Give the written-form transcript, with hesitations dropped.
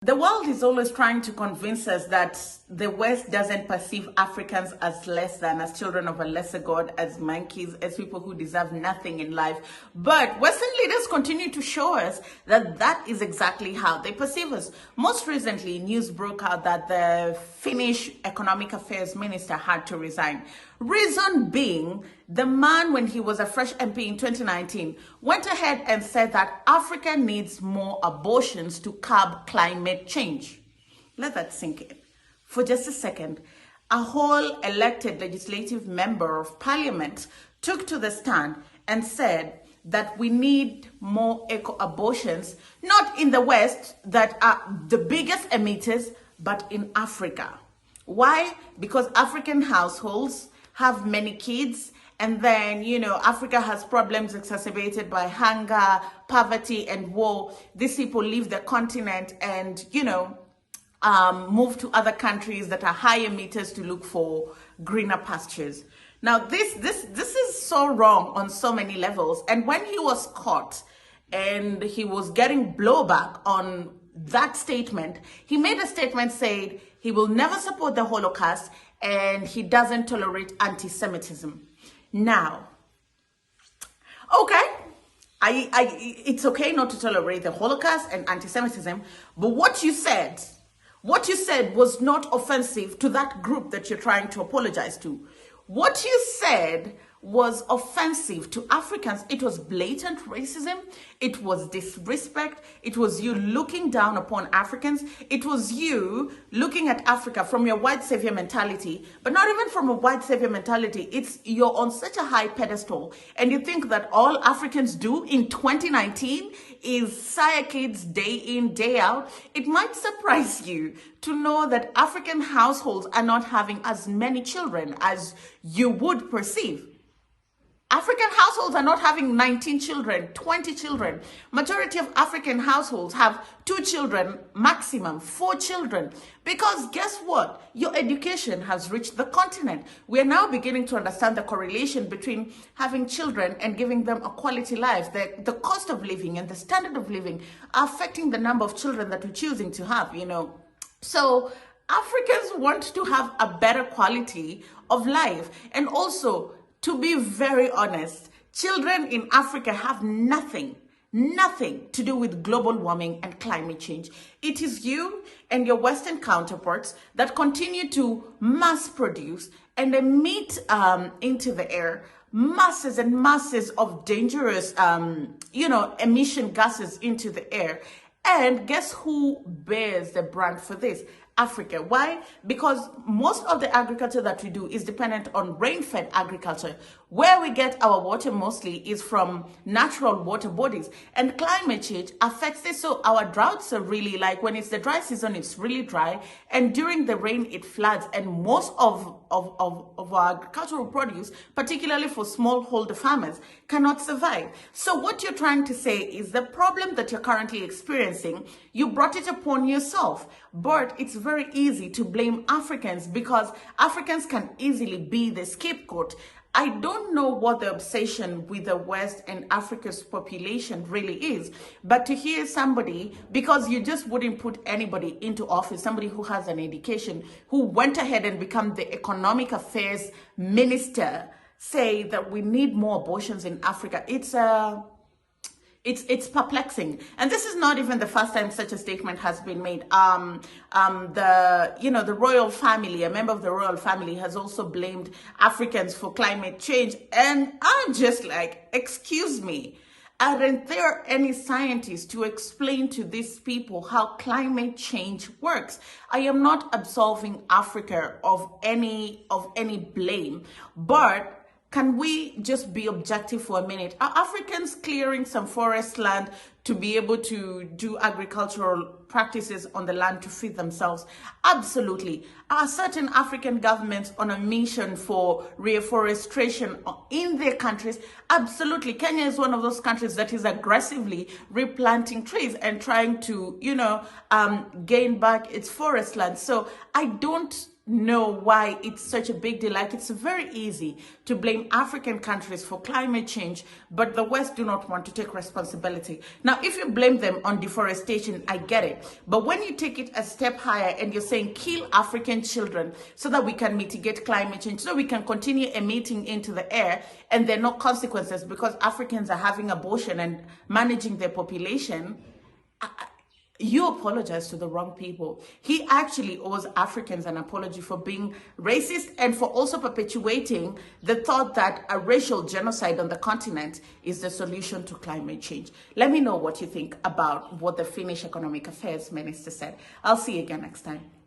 The world is always trying to convince us that the West doesn't perceive Africans as less than, as children of a lesser god, as monkeys, as people who deserve nothing in life. But Western leaders continue to show us that that is exactly how they perceive us. Most recently, news broke out that the Finnish Economic Affairs Minister had to resign. Reason being, the man, when he was a fresh MP in 2019, went ahead and said that Africa needs more abortions to curb climate change. Let that sink in. For just a second, a whole elected legislative member of parliament took to the stand and said that we need more eco-abortions, not in the West that are the biggest emitters, but in Africa. Why? Because African households have many kids, and then, Africa has problems exacerbated by hunger, poverty, and war. These people leave the continent and, move to other countries that are high emitters to look for greener pastures. Now, this is so wrong on so many levels. And when he was caught and he was getting blowback on that statement, he made a statement saying he will never support the Holocaust and he doesn't tolerate anti-Semitism. Now, okay, it's okay not to tolerate the Holocaust and anti-Semitism, but what you said was not offensive to that group that you're trying to apologize to. What you said was offensive to Africans. It was blatant racism. It was disrespect. It was you looking down upon Africans. It was you looking at Africa from your white savior mentality, but not even from a white savior mentality. It's you're on such a high pedestal and you think that all Africans do in 2019 is sire kids day in, day out. It might surprise you to know that African households are not having as many children as you would perceive. African households are not having 19 children, 20 children. Majority of African households have 2 children, maximum 4 children. Because guess what? Your education has reached the continent. We are now beginning to understand the correlation between having children and giving them a quality life. The cost of living and the standard of living are affecting the number of children that we're choosing to have, So Africans want to have a better quality of life. And also, to be very honest, children in Africa have nothing to do with global warming and climate change. It is you and your Western counterparts that continue to mass produce and emit into the air masses and masses of dangerous, emission gases into the air. And guess who bears the brunt for this? Africa. Why? Because most of the agriculture that we do is dependent on rain-fed agriculture. Where we get our water mostly is from natural water bodies, and climate change affects this. So our droughts are really, like when it's the dry season, it's really dry, and during the rain it floods, and most of our agricultural produce, particularly for smallholder farmers, cannot survive. So what you're trying to say is the problem that you're currently experiencing, you brought it upon yourself. But it's very easy to blame Africans because Africans can easily be the scapegoat. I don't know what the obsession with the West and Africa's population really is, but to hear somebody, because you just wouldn't put anybody into office, somebody who has an education, who went ahead and become the economic affairs minister, say that we need more abortions in Africa. It's perplexing. And this is not even the first time such a statement has been made. The royal family, a member of the royal family, has also blamed Africans for climate change. And I'm just like, excuse me, aren't there any scientists to explain to these people how climate change works? I am not absolving Africa of any blame, but can we just be objective for a minute? Are Africans clearing some forest land to be able to do agricultural practices on the land to feed themselves? Absolutely. Are certain African governments on a mission for reforestation in their countries? Absolutely. Kenya is one of those countries that is aggressively replanting trees and trying to, gain back its forest land. So I don't know why it's such a big deal. Like, it's very easy to blame African countries for climate change, but the West do not want to take responsibility. Now, Now, if you blame them on deforestation, I get it. But when you take it a step higher and you're saying kill African children so that we can mitigate climate change, so we can continue emitting into the air, and there are no consequences because Africans are having abortion and managing their population, you apologize to the wrong people. He actually owes Africans an apology for being racist and for also perpetuating the thought that a racial genocide on the continent is the solution to climate change. Let me know what you think about what the Finnish Economic Affairs Minister said. I'll see you again next time.